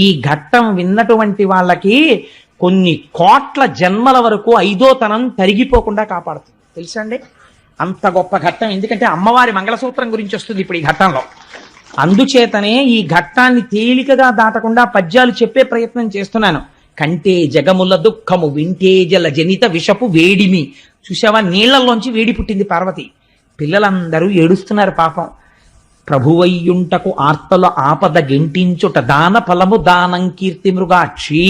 ఈ ఘట్టం విన్నటువంటి వాళ్ళకి కొన్ని కోట్ల జన్మల వరకు ఐదోతనం తరిగిపోకుండా కాపాడుతుంది. తెలుసా అండి? అంత గొప్ప ఘట్టం. ఎందుకంటే అమ్మవారి మంగళసూత్రం గురించి వస్తుంది ఇప్పుడు ఈ ఘట్టంలో. అందుచేతనే ఈ ఘట్టాన్ని తేలికగా దాటకుండా పద్యాలు చెప్పే ప్రయత్నం చేస్తున్నాను. కంటే జగముల దుఃఖము వింటే జల జనిత విషపు వేడిమి. చూసావా, నీళ్లలోంచి వేడి పుట్టింది పార్వతి. పిల్లలందరూ ఏడుస్తున్నారు పాపం. ప్రభువయ్యుంటకు ఆర్తల ఆపద గెంటించుట దాన ఫలము దానం కీర్తి మృగాక్షి.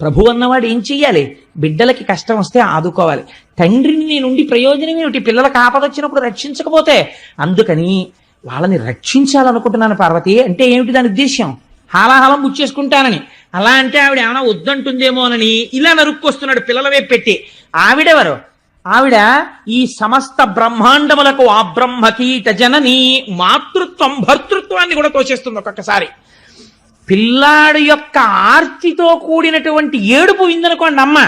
ప్రభు అన్నవాడు ఏం చెయ్యాలి? బిడ్డలకి కష్టం వస్తే ఆదుకోవాలి. తండ్రిని నేనుండి ప్రయోజనం ఏమిటి? పిల్లలకు ఆపద వచ్చినప్పుడు రక్షించకపోతే. అందుకని వాళ్ళని రక్షించాలనుకుంటున్నాను పార్వతి. అంటే ఏమిటి దాని ఉద్దేశ్యం? హాలాహలం బుచ్చేసుకుంటానని. అలా అంటే ఆవిడ ఏమైనా వద్దంటుందేమోనని ఇలా నరుక్కొస్తున్నాడు పిల్లల వైపు పెట్టి. ఆవిడెవరు? ఆవిడ ఈ సమస్త బ్రహ్మాండములకు ఆ బ్రహ్మకీట జనని మాతృత్వం భర్తృత్వాన్ని కూడా తోచేస్తుంది ఒక్కొక్కసారి. పిల్లాడు యొక్క ఆర్తితో కూడినటువంటి ఏడుపు విందనుకోండి అమ్మ,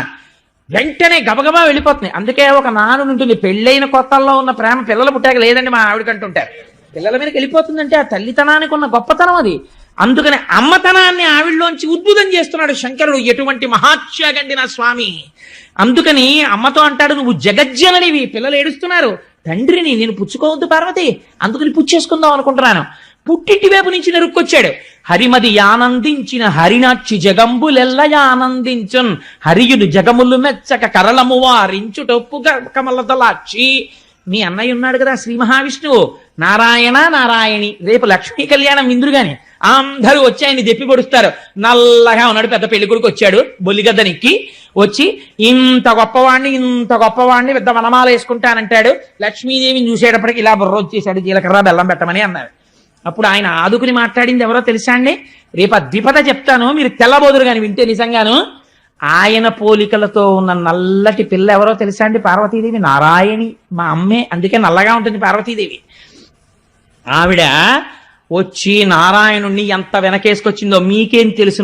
వెంటనే గబగబా వెళ్ళిపోతుంది. అందుకే ఒక నానుడు ఉంటుంది, పెళ్ళైన కొత్తల్లో ఉన్న ప్రేమ పిల్లలు పుట్టాక లేదండి మా ఆవిడకంటుంటారు. పిల్లల మీదకి వెళ్ళిపోతుందంటే ఆ తల్లితనానికి ఉన్న గొప్పతనం అది. అందుకని అమ్మతనాన్ని ఆవిడలోంచి ఉద్భుతం చేస్తున్నాడు శంకరుడు. ఎటువంటి మహాత్యాగండి నా స్వామి. అందుకని అమ్మతో అంటాడు, నువ్వు జగజ్జననివి, పిల్లలు ఏడుస్తున్నారు, తండ్రిని నేను పుచ్చుకోవద్దు పార్వతి, అందుకని పుచ్చేసుకుందాం అనుకుంటున్నాను. పుట్టింటి వైపు నుంచి నెరుక్కొచ్చాడు. హరిమది ఆనందించిన హరినాక్షి జగంబులెల్ల ఆనందించున్ హరియుడు జగములు మెచ్చక కరళము వారించుటొప్పు కమలదలాక్షి. మీ అన్నయ్య ఉన్నాడు కదా శ్రీ మహావిష్ణువు, నారాయణ నారాయణి. రేపు లక్ష్మీ కళ్యాణం ఇంద్రుగాని అందరూ వచ్చి ఆయన్ని దెప్పి పొడుస్తారు. నల్లగా ఉన్నాడు, పెద్ద పెళ్లి కొడుకు వచ్చాడు బొల్లిగద్దనికి. వచ్చి ఇంత గొప్పవాడిని పెద్ద వనమాల వేసుకుంటానంటాడు. లక్ష్మీదేవిని చూసేటప్పటికి ఇలా బుర్ర వచ్చేసాడు, జీలకర్ర బెల్లం పెట్టమని అన్నారు. అప్పుడు ఆయన ఆదుకుని మాట్లాడింది ఎవరో తెలుసా అండి? రేపు ద్విపద చెప్తాను, మీరు తెల్లబోదురు కానీ వింటే నిజంగాను. ఆయన పోలికలతో ఉన్న నల్లటి పిల్ల ఎవరో తెలుసా అండి? పార్వతీదేవి. నారాయణి మా అమ్మే, అందుకే నల్లగా ఉంటుంది పార్వతీదేవి. ఆవిడ వచ్చి నారాయణుణ్ణి ఎంత వెనకేసుకొచ్చిందో మీకేం తెలుసు.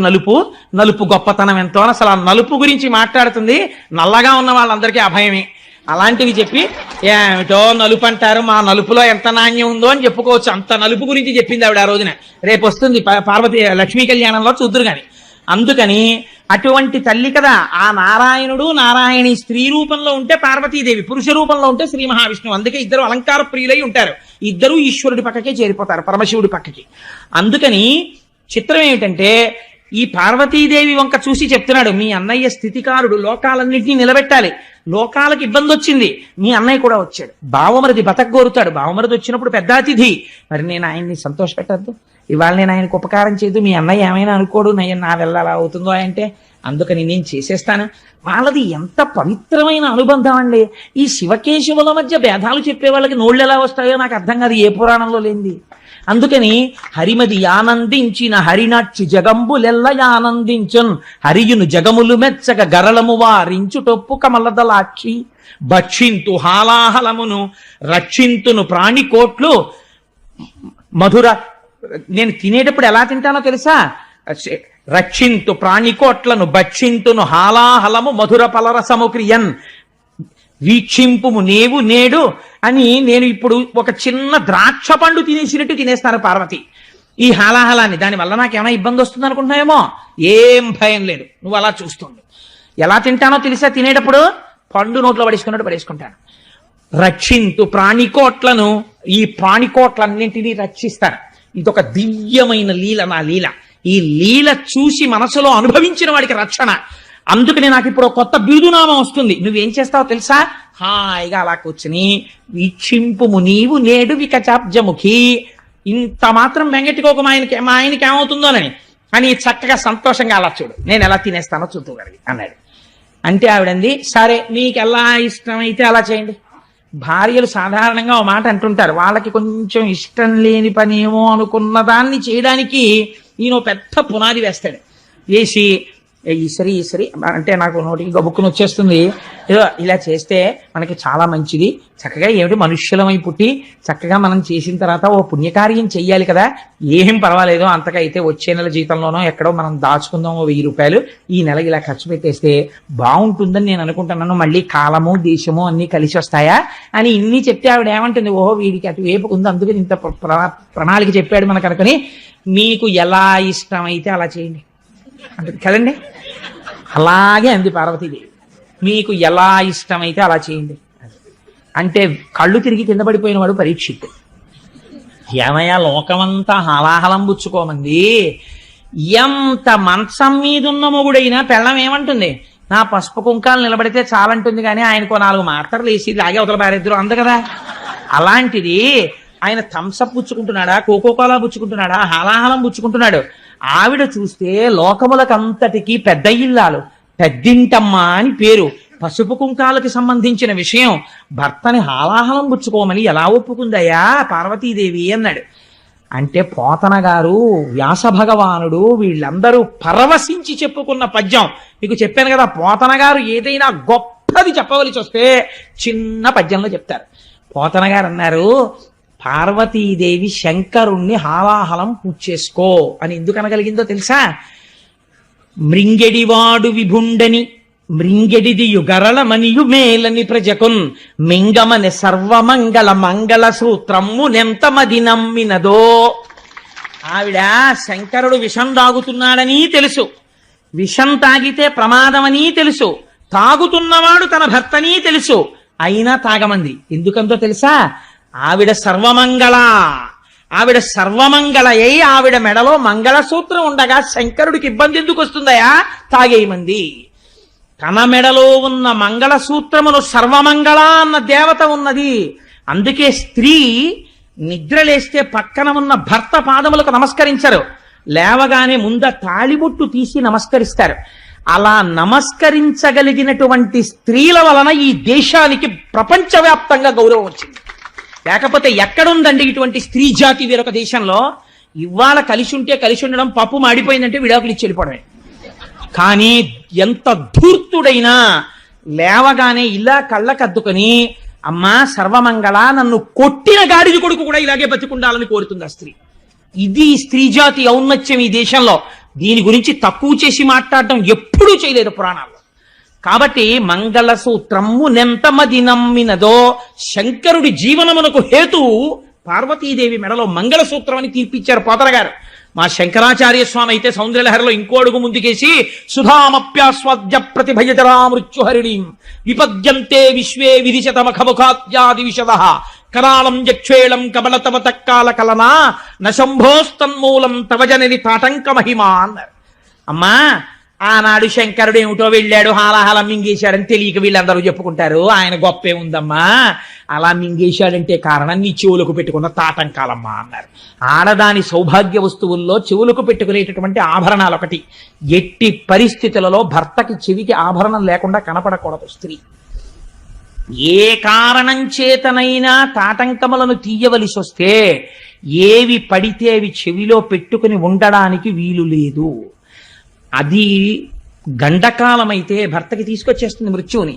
నలుపు గొప్పతనం ఎంతో. అసలు ఆ నలుపు గురించి మాట్లాడుతుంది. నల్లగా ఉన్న వాళ్ళందరికీ అభయమే. అలాంటివి చెప్పి ఏమిటో నలుపు అంటారు, మా నలుపులో ఎంత నాణ్యం ఉందో అని చెప్పుకోవచ్చు. అంత నలుపు గురించి చెప్పింది ఆవిడ ఆ రోజున. రేపు వస్తుంది పార్వతీ లక్ష్మీ కళ్యాణంలో చూద్దురు గాని. అందుకని అటువంటి తల్లి కదా ఆ నారాయణుడు. నారాయణి స్త్రీ రూపంలో ఉంటే పార్వతీదేవి, పురుష రూపంలో ఉంటే శ్రీ మహావిష్ణువు. అందుకే ఇద్దరు అలంకార ప్రియులై ఉంటారు. ఇద్దరూ ఈశ్వరుడి పక్కకే చేరిపోతారు, పరమశివుడి పక్కకి. అందుకని చిత్రం ఏమిటంటే ఈ పార్వతీదేవి వంక చూసి చెప్తున్నాడు, మీ అన్నయ్య స్థితికారుడు, లోకాలన్నింటినీ నిలబెట్టాలి. లోకాలకు ఇబ్బంది వచ్చింది, మీ అన్నయ్య కూడా వచ్చాడు. బావమరిది బతకగోరుతాడు. బావమరిది వచ్చినప్పుడు పెద్ద అతిథి. మరి నేను ఆయన్ని సంతోషపెట్టద్దు, ఇవాళ నేను ఆయనకు ఉపకారం చేయదు, మీ అన్నయ్య ఏమైనా అనుకోడు, నా వల్ల అలా అవుతుందో అంటే. అందుకని నేను చేసేస్తాను. వాళ్ళది ఎంత పవిత్రమైన అనుబంధం అండి. ఈ శివకేశవుల మధ్య భేదాలు చెప్పే వాళ్ళకి నోళ్ళు ఎలా వస్తాయో నాకు అర్థం కాదు, ఏ పురాణంలో లేనిది. అందుకని హరిమది ఆనందించిన హరినాక్షి జగంబులెల్ల ఆనందించున్ హరియును జగములు మెచ్చక గరళము వారించుటొప్పు కమలదలాక్షి. భక్షింతు హాలాహలమును రక్షింతును ప్రాణికోట్లు మధుర. నేను తినేటప్పుడు ఎలా తింటానో తెలుసా? రక్షింతు ప్రాణికోట్లను భక్షింతును హాలాహలము మధుర పలరసము క్రియన్. వీక్షింపుము నేవు నేడు అని నేను ఇప్పుడు ఒక చిన్న ద్రాక్ష పండు తినేసినట్టు తినేస్తాను పార్వతి ఈ హాలాహలాన్ని. దానివల్ల నాకేమైనా ఇబ్బంది వస్తుంది అనుకుంటున్నావేమో, ఏం భయం లేదు. నువ్వు అలా చూస్తుండు. ఎలా తింటానో తెలుసా? తినేటప్పుడు పండు నోట్లో పడేసుకుంటాను. రక్షింతు ప్రాణికోట్లను, ఈ ప్రాణికోట్లన్నింటినీ రక్షిస్తాను. ఇదొక దివ్యమైన లీల, నా లీల. ఈ లీల చూసి మనసులో అనుభవించిన వాడికి రక్షణ. అందుకని నాకు ఇప్పుడు కొత్త బిరుదునామం వస్తుంది. నువ్వేం చేస్తావో తెలుసా? హాయిగా అలా కూర్చుని వీక్షింపుము నీవు నేడు వికచాబ్జముఖి. ఇంత మాత్రం వెంగటికోక మా ఆయనకి ఏమవుతుందోనని అని చక్కగా సంతోషంగా అలా చూడు, నేను ఎలా తినేస్తానో చూద్దుగలిగి అన్నాడు. అంటే ఆవిడంది, సరే నీకు ఎలా ఇష్టమైతే అలా చేయండి. భార్యలు సాధారణంగా ఓ మాట అంటుంటారు, వాళ్ళకి కొంచెం ఇష్టం లేని పని ఏమో అనుకున్న దాన్ని చేయడానికి ఈయన పెద్ద పునాది వేస్తాడు. వేసి ఈసరి అంటే నాకు నోటికి గబుక్కుని వచ్చేస్తుంది, ఏదో ఇలా చేస్తే మనకి చాలా మంచిది, చక్కగా ఏమిటి మనుష్యులమై పుట్టి చక్కగా మనం చేసిన తర్వాత ఓ పుణ్యకార్యం చెయ్యాలి కదా, ఏం పర్వాలేదు, అంతగా అయితే వచ్చే నెల జీతంలోనో ఎక్కడో మనం దాచుకుందాం ఓ 1000 రూపాయలు, ఈ నెల ఇలా ఖర్చు పెట్టేస్తే బాగుంటుందని నేను అనుకుంటున్నాను, మళ్ళీ కాలము దేశము అన్నీ కలిసి వస్తాయా అని ఇన్ని చెప్తే ఆవిడ ఏమంటుంది, ఓహో వీడికి అటు వేపు ఉంది, అందుకని ఇంత ప్రణాళిక చెప్పాడు మనకు అనుకుని, మీకు ఎలా ఇష్టమైతే అలా చేయండి. అంటుంది కదండి. అలాగే అంది పార్వతీదేవి. మీకు ఎలా ఇష్టమైతే అలా చేయండి అంటే కళ్ళు తిరిగి కింద పడిపోయిన వాడు పరీక్షిత్. ఏమయ్యా లోకమంతా హలాహలం పుచ్చుకోమంది, ఎంత మంచం మీదున్న మొగుడైనా పెళ్ళం ఏమంటుంది, నా పసుపు కుంకాలు నిలబడితే చాలంటుంది, కానీ ఆయనకు 4 మాత్రలు వేసి లాగే అవతల పారేద్దరు అంద కదా. అలాంటిది ఆయన థమ్సప్ పుచ్చుకుంటున్నాడా, కోకోకోలా పుచ్చుకుంటున్నాడా, హలాహలం పుచ్చుకుంటున్నాడు. ఆవిడ చూస్తే లోకములకంతటికి పెద్ద ఇల్లాలు, పెద్దింటమ్మ అని పేరు, పసుపు కుంకాలకి సంబంధించిన విషయం, భర్తని హాలాహలం పుచ్చుకోమని ఎలా ఒప్పుకుందయ్యా పార్వతీదేవి అన్నాడు. అంటే పోతన గారు, వ్యాస భగవానుడు వీళ్ళందరూ పరవశించి చెప్పుకున్న పద్యం మీకు చెప్పాను కదా. పోతన గారు ఏదైనా గొప్పది చెప్పవలసి వస్తే చిన్న పద్యంలో చెప్తారు. పోతన గారు అన్నారు, పార్వతీదేవి శంకరుణ్ణి హాలాహలం పూచేసుకో అని ఎందుకు అనగలిగిందో తెలుసా? మృంగెడివాడు విభుండని మృంగెడిది యుగరళ మనియు మేలని ప్రజకున్ మింగమని సర్వమంగళ మంగళ సూత్రము నెంతమది నమ్మినదో. ఆవిడ శంకరుడు విషం తాగుతున్నాడని తెలుసు, విషం తాగితే ప్రమాదమని తెలుసు, తాగుతున్నవాడు తన భర్తని తెలుసు, అయినా తాగమంది. ఎందుకంతో తెలుసా? ఆవిడ సర్వమంగళ, ఆవిడ సర్వమంగళయ్యి ఆవిడ మెడలో మంగళసూత్రం ఉండగా శంకరుడికి ఇబ్బంది ఎందుకు వస్తుందయా? తాగేయమంది. తన మెడలో ఉన్న మంగళసూత్రములు సర్వమంగళ అన్న దేవత ఉన్నది. అందుకే స్త్రీ నిద్రలేస్తే పక్కన ఉన్న భర్త పాదములకు నమస్కరించరు, లేవగానే ముంద తాళిబొట్టు తీసి నమస్కరిస్తారు. అలా నమస్కరించగలిగినటువంటి స్త్రీల వలన ఈ దేశానికి ప్రపంచవ్యాప్తంగా గౌరవం వచ్చింది. లేకపోతే ఎక్కడుందండి ఇటువంటి స్త్రీ జాతి వేరొక దేశంలో? ఇవాళ కలిసి ఉంటే కలిసి ఉండడం, పప్పు మాడిపోయిందంటే విడాకులు ఇచ్చి వెళ్ళిపోవడమే. కానీ ఎంత ధూర్తుడైనా లేవగానే ఇలా కళ్ళకద్దుకొని, అమ్మా సర్వమంగళ, నన్ను కొట్టిన గాడిది కొడుకు కూడా ఇలాగే బతికుండాలని కోరుతుంది ఆ స్త్రీ. ఇది స్త్రీ జాతి ఔన్నత్యం ఈ దేశంలో. దీని గురించి తక్కువ చేసి మాట్లాడటం ఎప్పుడూ చేయలేదు పురాణాల్లో. కాబట్టి మంగళసూత్రము నెంతమది నమ్మినదో, శంకరుడి జీవనమునకు హేతు పార్వతీదేవి మెడలో మంగళసూత్రం అని తీర్పిచ్చారు పోతన గారు. మా శంకరాచార్య స్వామి అయితే సౌందర్యలహరిలో ఇంకో అడుగు ముందుకేసి, సుధామప్యాస్వాద్య ప్రతిభయజరా మృత్యుహరిణీం విపద్యంతే విశ్వే విదిశతమఖముఖాద్యాది విశద కరాళం యక్షేళం కబలతవ తక్కాల కలనా నశంభోస్తన్మూలం తవజనని తాటంక మహిమా అన్నారు. అమ్మా ఆనాడు శంకరుడు ఏమిటో వెళ్ళాడు, హాలాహలం మింగేశాడని తెలియక వీళ్ళందరూ చెప్పుకుంటారు. ఆయన గొప్పే ఉందమ్మా, అలా మింగేశాడంటే కారణం నీ చెవులకు పెట్టుకున్న తాటంకాలమ్మా అన్నారు. ఆడదాని సౌభాగ్య వస్తువుల్లో చెవులకు పెట్టుకునేటటువంటి ఆభరణాలు ఒకటి. ఎట్టి పరిస్థితులలో భర్తకి చెవికి ఆభరణం లేకుండా కనపడకూడదు స్త్రీ. ఏ కారణం చేతనైనా తాటంకములను తీయవలసి వస్తే ఏవి పడితే అవి చెవిలో పెట్టుకుని ఉండడానికి వీలు లేదు. అది గండకాలమైతే భర్తకి తీసుకొచ్చేస్తుంది మృత్యువుని.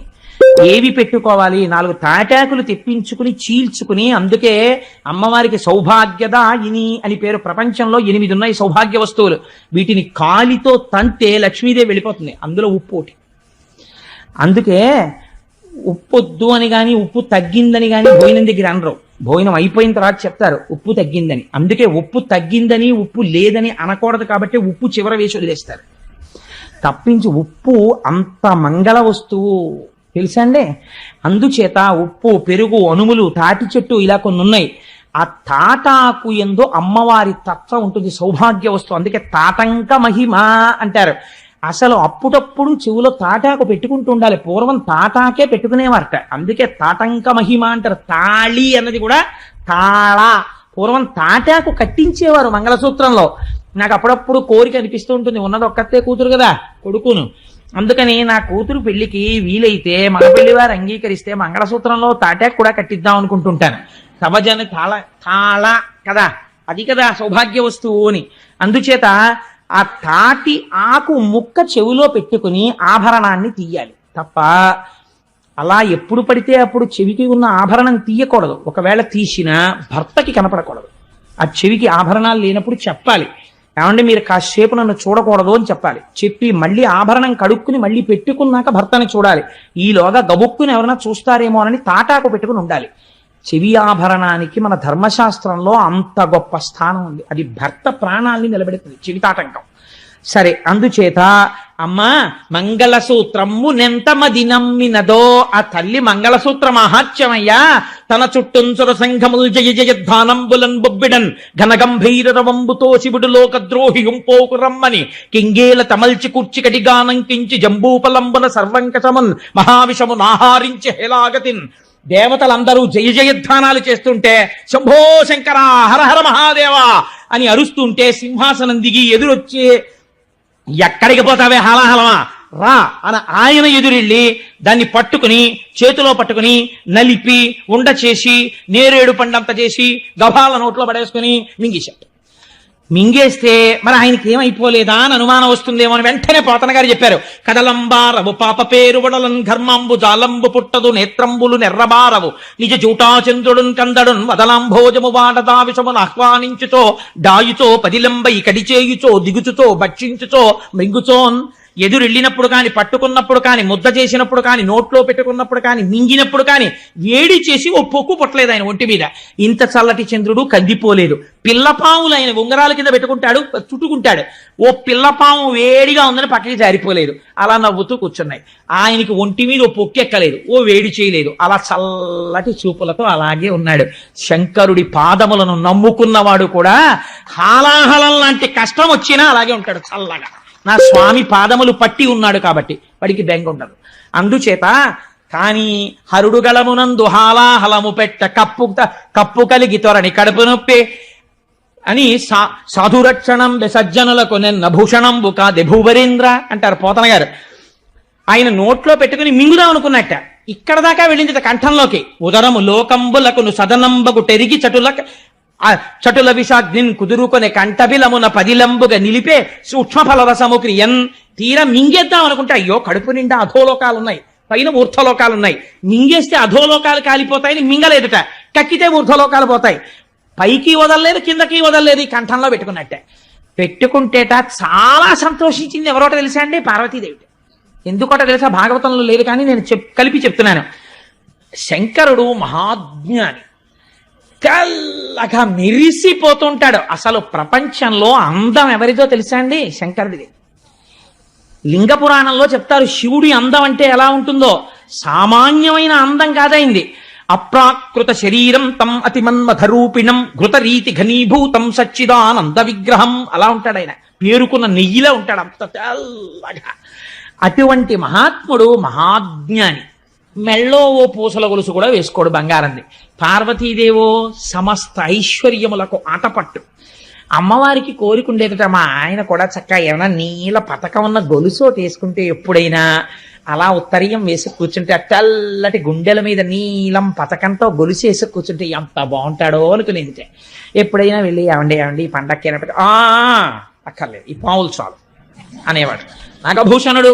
ఏవి పెట్టుకోవాలి? 4 తాటాకులు తెప్పించుకుని చీల్చుకుని, అందుకే అమ్మవారికి సౌభాగ్యదాయిని అని పేరు. ప్రపంచంలో 8 ఉన్నాయి సౌభాగ్య వస్తువులు. వీటిని కాలితో తంతే లక్ష్మీదేవి వెళ్ళిపోతుంది. అందులో ఉప్పు ఒకటి. అందుకే ఉప్పొద్దు అని కానీ ఉప్పు తగ్గిందని కానీ భోజనం దగ్గర అనరు. భోజనం అయిపోయిన తర్వాత చెప్తారు ఉప్పు తగ్గిందని. అందుకే ఉప్పు తగ్గిందని ఉప్పు లేదని అనకూడదు కాబట్టి ఉప్పు చివర వేసి వదిలేస్తారు తప్పించి. ఉప్పు అంత మంగళ వస్తువు తెలుసా అండి. అందుచేత ఉప్పు, పెరుగు, అనుములు, తాటి చెట్టు ఇలా కొన్ని ఉన్నాయి. ఆ తాటాకు ఎందు అమ్మవారి తత్వం ఉంటుంది, సౌభాగ్య వస్తువు. అందుకే తాటంక మహిమ అంటారు. అసలు అప్పుడప్పుడు చెవులో తాటాకు పెట్టుకుంటూ ఉండాలి. పూర్వం తాటాకే పెట్టుకునేవారట, అందుకే తాటంక మహిమ అంటారు. తాళి అన్నది కూడా తాళ. పూర్వం తాటాకు కట్టించేవారు మంగళసూత్రంలో. నాకు అప్పుడప్పుడు కోరిక అనిపిస్తూ ఉంటుంది, ఉన్నది ఒక్కతే కూతురు కదా, కొడుకును. అందుకని నా కూతురు పెళ్లికి వీలైతే మన పెళ్లి వారు అంగీకరిస్తే మంగళసూత్రంలో తాటాకు కూడా కట్టిద్దాం అనుకుంటుంటాను. సవజన తాళ తాళ కదా, అది కదా సౌభాగ్య వస్తువు అని. అందుచేత ఆ తాటి ఆకు ముక్క చెవిలో పెట్టుకుని ఆభరణాన్ని తీయాలి తప్ప అలా ఎప్పుడు పడితే అప్పుడు చెవికి ఉన్న ఆభరణం తీయకూడదు. ఒకవేళ తీసినా భర్తకి కనపడకూడదు. ఆ చెవికి ఆభరణాలు లేనప్పుడు చెప్పాలి, ఏమంటే మీరు కాసేపు నన్ను చూడకూడదు అని చెప్పాలి. చెప్పి మళ్ళీ ఆభరణం కడుక్కుని మళ్ళీ పెట్టుకున్నాక భర్తని చూడాలి. ఈలోగా గబుక్కుని ఎవరైనా చూస్తారేమో అని తాటాకు పెట్టుకుని ఉండాలి. చెవి ఆభరణానికి మన ధర్మశాస్త్రంలో అంత గొప్ప స్థానం ఉంది. అది భర్త ప్రాణాల్ని నిలబెడుతుంది చెవి తాటంకం. సరే, అందుచేత అమ్మ మంగళసూత్రము నెంతమది నమ్మినదో, ఆ తల్లి మంగళసూత్ర మహాత్యమయ్యా. తన చుట్టూంచుర సంఘముల్ జయ జయధ్వానంబులన్ బొబ్బిడన్ ఘనగంభీరవంబుతో శివుడు లోకద్రోహి ఉంపోకు రమ్మని కింగేల తమల్చి కూర్చి కటిగానంకించి జంబూపలంబున సర్వంకటమున్ మహావిషము నాహారించి హేలాగతిన్. దేవతలందరూ జయ జయధ్వానాలు చేస్తుంటే శంభో శంకర హర హర మహాదేవ అని అరుస్తుంటే సింహాసనం దిగి ఎదురొచ్చి ఎక్కడికి పోతావే హలాహలమా రా అని ఆయన ఎదురెళ్ళి దాన్ని పట్టుకుని చేతిలో పట్టుకుని నలిపి ఉండ చేసి నేరేడు పండంత చేసి గభాల నోట్లో పడేసుకుని మింగేశాడు. మింగేస్తే మరి ఆయనకి ఏమైపోలేదా అని అనుమానం వస్తుందేమో అని వెంటనే పోతన గారు చెప్పారు. కదలంబారవు పాప పేరు వడలన్ ఘర్మాంబు జాలంబు పుట్టదు నేత్రంబులు నెర్రబారవు నిజ జూటాచంద్రుడున్ కందడున్ వదలాంభోజము వాడదా విషమును ఆహ్వానించుచో డాయుచో పదిలంబై కడిచేయుచో దిగుచుచో భక్షించుచో మృంగుచోన్. ఎదురెళ్ళినప్పుడు కాని, పట్టుకున్నప్పుడు కాని, ముద్ద చేసినప్పుడు కాని, నోట్లో పెట్టుకున్నప్పుడు కాని, మింగినప్పుడు కాని వేడి చేసి ఓ పొక్కు పుట్టలేదు ఆయన ఒంటి మీద. ఇంత చల్లటి చంద్రుడు కందిపోలేదు. పిల్లపాములు ఆయన ఉంగరాల కింద పెట్టుకుంటాడు, చుట్టుకుంటాడు. ఓ పిల్లపాము వేడిగా ఉందని పక్కకి జారిపోలేదు. అలా నవ్వుతూ కూర్చున్నాయి. ఆయనకి ఒంటి మీద ఓ పొక్కెక్కలేదు, ఓ వేడి చేయలేదు. అలా చల్లటి చూపులతో అలాగే ఉన్నాడు. శంకరుడి పాదములను నమ్ముకున్నవాడు కూడా హాలాహలం లాంటి కష్టం వచ్చినా అలాగే ఉంటాడు చల్లగా. నా స్వామి పాదములు పట్టి ఉన్నాడు కాబట్టి వాడికి బెంగ ఉండదు. అందుచేత కానీ హరుడు గళమునందు హాలాహలము పెట్ట కప్పు కలిగి తొరని కడుపు నొప్పి అని సాధురక్షణం సజ్జనులకు నిన్న భూషణంబు కాదే భూవరేంద్ర అంటారు పోతన గారు. ఆయన నోట్లో పెట్టుకుని మింగుదాం అనుకున్నట్ట. ఇక్కడ దాకా వెళ్ళింది కంఠంలోకి. ఉదరము లోకంబులకును సదనంబగు టెరిగి చటుల విషాగ్నిన్ కుదురుకొనే కంఠబిలమున పదిలంబుగా నిలిపే సూక్ష్మ ఫలరసము క్రియన్. తీరా మింగేద్దాం అనుకుంటే అయ్యో కడుపు నిండా అధోలోకాలున్నాయి, పైన ఊర్ధ్వలోకాలున్నాయి. మింగేస్తే అధోలోకాలు కాలిపోతాయని మింగలేదుట. కక్కితే ఊర్ధ్వలోకాలు పోతాయి. పైకి వదలలేదు, కిందకి వదలలేదు. ఈ కంఠంలో పెట్టుకున్నట్టే. పెట్టుకుంటేట చాలా సంతోషించింది. ఎవరోట తెలుసా అండి? పార్వతీదేవి. ఎందుకోట తెలుసా? భాగవతంలో లేదు కానీ నేను కలిపి చెప్తున్నాను. శంకరుడు మహాజ్ఞాని, తెల్లగా మెరిసిపోతుంటాడు. అసలు ప్రపంచంలో అందం ఎవరిదో తెలుసా అండి? శంకరుడిది. లింగ పురాణంలో చెప్తారు శివుడి అందం అంటే ఎలా ఉంటుందో. సామాన్యమైన అందం కాదైంది. అప్రాకృత శరీరం తం అతిమన్మధరూపిణం ఘృతరీతి ఘనీభూతం సచ్చిదానంద విగ్రహం. అలా ఉంటాడు ఆయన. పేరుకున్న నెయ్యిలో ఉంటాడు, అంత తెల్లగా. అటువంటి మహాత్ముడు మహాజ్ఞాని. మెళ్ళో ఓ పూసల గొలుసు కూడా వేసుకోడు, బంగారంది. పార్వతీదేవో సమస్త ఐశ్వర్యములకు ఆటపట్టు. అమ్మవారికి కోరికుండేదట మా ఆయన కూడా చక్కగా ఏమైనా నీల పతకం ఉన్న గొలుసు వేసుకుంటే ఎప్పుడైనా అలా ఉత్తరీయం వేసి కూర్చుంటే ఆ తెల్లటి గుండెల మీద నీలం పతకంతో గొలుసు వేసి కూర్చుంటే ఎంత బాగుంటాడో అనుకునేది. ఎప్పుడైనా వెళ్ళి ఏమండి ఈ పండక్కి అక్కర్లేదు, ఈ పావులు చాలు అనేవాడు నాగభూషణుడు.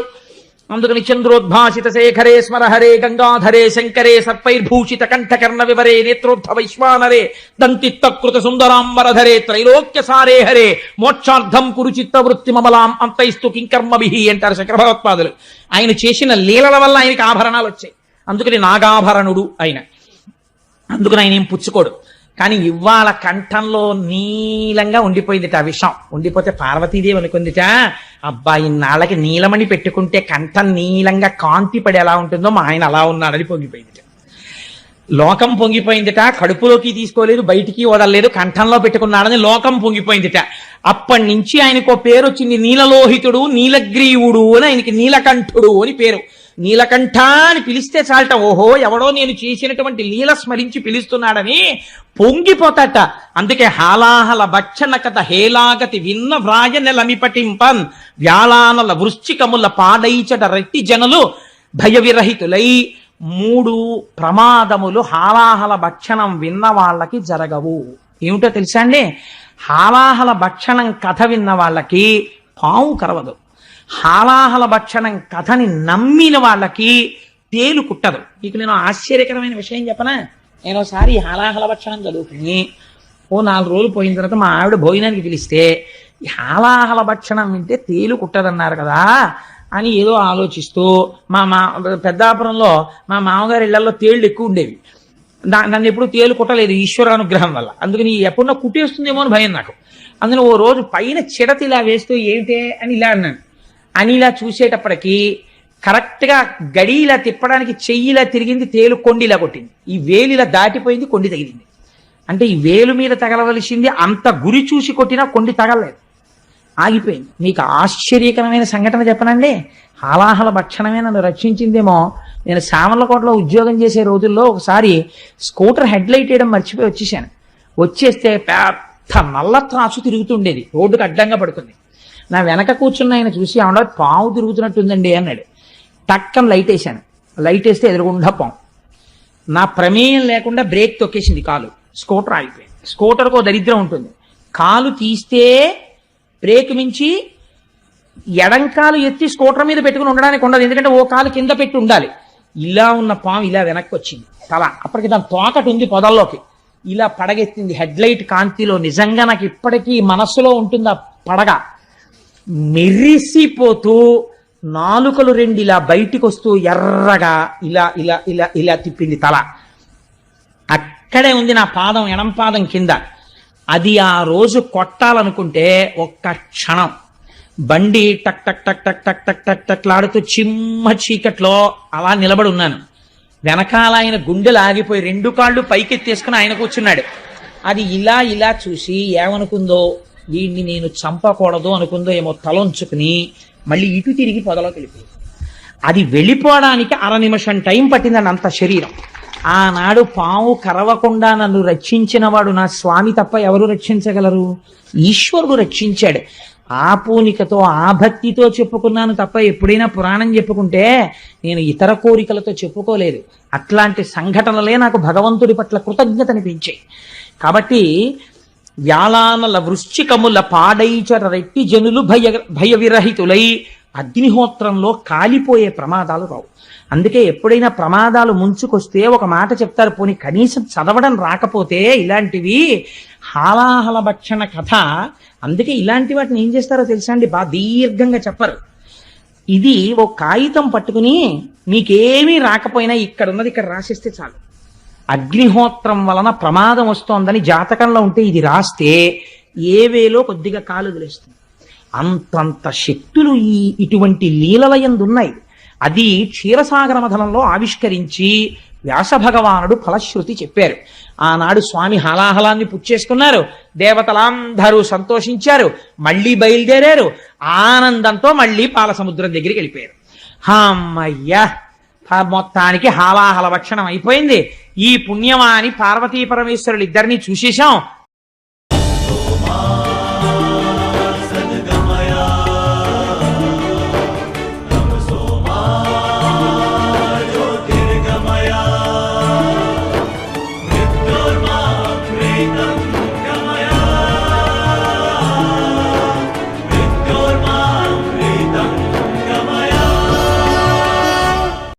అందుకని చంద్రోద్భాసిత శేఖరే స్మరహరే గంగాధరే శంకరే సర్పైర్భూషిత కంఠకర్ణ వివరే నేత్రోద్ధ వైశ్వానరే దంతిత్తకృత సుందరాంబరధరే త్రైలోక్య సారే హరే మోక్షార్థం కురుచిత్త వృత్తి మమలాం అంతైస్తు కింకర్మభిహి అంటారు శంకర భగవత్పాదులు. ఆయన చేసిన లీలల వల్ల ఆయనకి ఆభరణాలు వచ్చాయి. అందుకని నాగాభరణుడు ఆయన. అందుకని ఆయన ఏం పుచ్చుకోడు. కానీ ఇవాళ కంఠంలో నీలంగా ఉండిపోయిందిట ఆ విషం. ఉండిపోతే పార్వతీదేవి అనుకుందిట, అబ్బాయి నాళ్ళకి నీలమణి పెట్టుకుంటే కంఠం నీలంగా కాంతి పడి ఎలా ఉంటుందో మా ఆయన అలా ఉన్నాడని పొంగిపోయిందిట. లోకం పొంగిపోయిందిట. కడుపులోకి తీసుకోలేదు, బయటికి వదలలేదు, కంఠంలో పెట్టుకున్నాడని లోకం పొంగిపోయిందిట. అప్పటి నుంచి ఆయనకు పేరు వచ్చింది నీలలోహితుడు, నీలగ్రీవుడు అని. ఆయనకి నీలకంఠుడు అని పేరు. నీలకంఠ అని పిలిస్తే చాలట, ఓహో ఎవడో నేను చేసినటువంటి లీల స్మరించి పిలుస్తున్నాడని పొంగిపోతాట. అందుకే హాలాహల భక్షణ కథ హేలాగతి విన్న వ్రాయనెలమిపటింపన్ వ్యాళానల వృశ్చికముల పాడైచట రెట్టి జనులు భయ విరహితులై. 3 ప్రమాదములు హాలాహల భక్షణం విన్న వాళ్ళకి జరగవు. ఏమిటో తెలుసా అండి? హాలాహల భక్షణం కథ విన్న వాళ్ళకి పాము కరవదు. హాలాహల భక్షణం కథని నమ్మిన వాళ్ళకి తేలు కుట్టదు. మీకు నేను ఆశ్చర్యకరమైన విషయం చెప్పనా? నేను ఒకసారి హాలాహల భక్షణం చదువుకుని ఓ 4 రోజులు పోయిన తర్వాత మా ఆవిడ భోజనానికి పిలిస్తే ఈ హాలాహల భక్షణం వింటే తేలు కుట్టదన్నారు కదా అని ఏదో ఆలోచిస్తూ మా పెద్దాపురంలో మా మామగారి ఇళ్లలో తేళ్లు ఎక్కువ ఉండేవి. నన్ను ఎప్పుడు తేలు కుట్టలేదు ఈశ్వర అనుగ్రహం వల్ల. అందుకని ఎప్పుడన్నా కుట్టేస్తుందేమో అని భయం నాకు. అందులో ఓ రోజు పైన చిడత ఇలా వేస్తూ ఏమిటే అని ఇలా అన్నాను. అని ఇలా చూసేటప్పటికి కరెక్ట్గా గడి ఇలా తిప్పడానికి చెయ్యి ఇలా తిరిగింది, తేలు కొండి ఇలా కొట్టింది. ఈ వేలు ఇలా దాటిపోయింది, కొండి తగిలింది. అంటే ఈ వేలు మీద తగలవలసింది, అంత గురి చూసి కొట్టినా కొండి తగలలేదు, ఆగిపోయింది. మీకు ఆశ్చర్యకరమైన సంఘటన చెప్పనండి. హాలాహల భక్షణమే నన్ను రక్షించిందేమో. నేను సామర్లకోటలో ఉద్యోగం చేసే రోజుల్లో ఒకసారి స్కూటర్ హెడ్ లైట్ వేయడం మర్చిపోయి వచ్చేసాను. వచ్చేస్తే పెద్ద నల్ల త్రాసు తిరుగుతుండేది, రోడ్డుకు అడ్డంగా పడుతుంది. నా వెనక కూర్చున్న ఆయన చూసి ఆవిడ పాము తిరుగుతున్నట్టుందండి అన్నాడు. టక్కన లైట్ వేసాను. లైట్ వేస్తే ఎదురుగుండా పాము. నా ప్రమేయం లేకుండా బ్రేక్ తొక్కేసింది కాలు, స్కూటర్ ఆగిపోయింది. స్కూటర్కు దరిద్రం ఉంటుంది, కాలు తీస్తే బ్రేక్ మించి ఎడంకాలు ఎత్తి స్కూటర్ మీద పెట్టుకుని ఉండడానికి ఉండదు, ఎందుకంటే ఓ కాలు కింద పెట్టి ఉండాలి. ఇలా ఉన్న పాము ఇలా వెనక్కి వచ్చింది తల. అప్పటికి దాని తోకటి ఉంది పొదల్లోకి, ఇలా పడగెత్తింది హెడ్ లైట్ కాంతిలో. నిజంగా నాకు ఇప్పటికీ మనస్సులో ఉంటుంది ఆ పడగ. మెరిసిపోతూ నాలుకలు రెండు ఇలా బయటికి వస్తూ ఎర్రగా ఇలా ఇలా ఇలా ఇలా తిప్పింది తల. అక్కడే ఉంది నా పాదం, ఎడం పాదం కింద. అది ఆ రోజు కొట్టాలనుకుంటే ఒక్క క్షణం బండి టక్ టక్ టక్ టక్ టక్ టక్ టక్ టక్లాడుతూ చిమ్మ చీకట్లో అలా నిలబడి ఉన్నాను. వెనకాల ఆయన గుండెలు ఆగిపోయి రెండు కాళ్ళు పైకెత్తేసుకుని ఆయన కూర్చున్నాడు. అది ఇలా ఇలా చూసి ఏమనుకుందో, వీడిని నేను చంపకూడదు అనుకుందో ఏమో, తలొంచుకుని మళ్ళీ ఇటు తిరిగి పొదలోకి వెళ్ళిపోయింది. అది వెళ్ళిపోవడానికి 1/2 నిమిషం టైం పట్టిందని అంత శరీరం. ఆనాడు పాము కరవకుండా నన్ను రక్షించిన వాడు నా స్వామి తప్ప ఎవరు రక్షించగలరు? ఈశ్వరుడు రక్షించాడు. ఆ పూనికతో ఆ భక్తితో చెప్పుకున్నాను తప్ప ఎప్పుడైనా పురాణం చెప్పుకుంటే నేను ఇతర కోరికలతో చెప్పుకోలేదు. అట్లాంటి సంఘటనలే నాకు భగవంతుడి పట్ల కృతజ్ఞతనిపించాయి. కాబట్టి వ్యాలానల వృశ్చికముల పాడైచర రెట్టి జనులు భయ విరహితులై అగ్నిహోత్రంలో కాలిపోయే ప్రమాదాలు రావు. అందుకే ఎప్పుడైనా ప్రమాదాలు ముంచుకొస్తే ఒక మాట చెప్తారు, పోనీ కనీసం చదవడం రాకపోతే ఇలాంటివి హాలాహల భక్షణ కథ. అందుకే ఇలాంటి వాటిని ఏం చేస్తారో తెలుసా అండి, బాగా దీర్ఘంగా చెప్పరు. ఇది ఓ కాగితం పట్టుకుని మీకేమీ రాకపోయినా ఇక్కడ ఉన్నది ఇక్కడ రాసిస్తే చాలు. అగ్నిహోత్రం వలన ప్రమాదం వస్తోందని జాతకంలో ఉంటే ఇది రాస్తే ఏ వేలో కొద్దిగా కాలు వదిలేస్తుంది. అంతంత శక్తులు ఇటువంటి లీలలయందున్నాయి. అది క్షీరసాగర మథనంలో ఆవిష్కరించి వ్యాస భగవానుడు ఫలశ్రుతి చెప్పారు. ఆనాడు స్వామి హాలాహలాన్ని పుచ్చేసుకున్నారు, దేవతలందరూ సంతోషించారు, మళ్ళీ బయలుదేరారు. ఆనందంతో మళ్ళీ పాల సముద్రం దగ్గరికి వెళ్ళిపోయారు. అమ్మయ్యా, మొత్తానికి హాలాహల భక్షణం అయిపోయింది. ఈ పుణ్యమాని పార్వతీ పరమేశ్వరులు ఇద్దరిని చూసేశాం.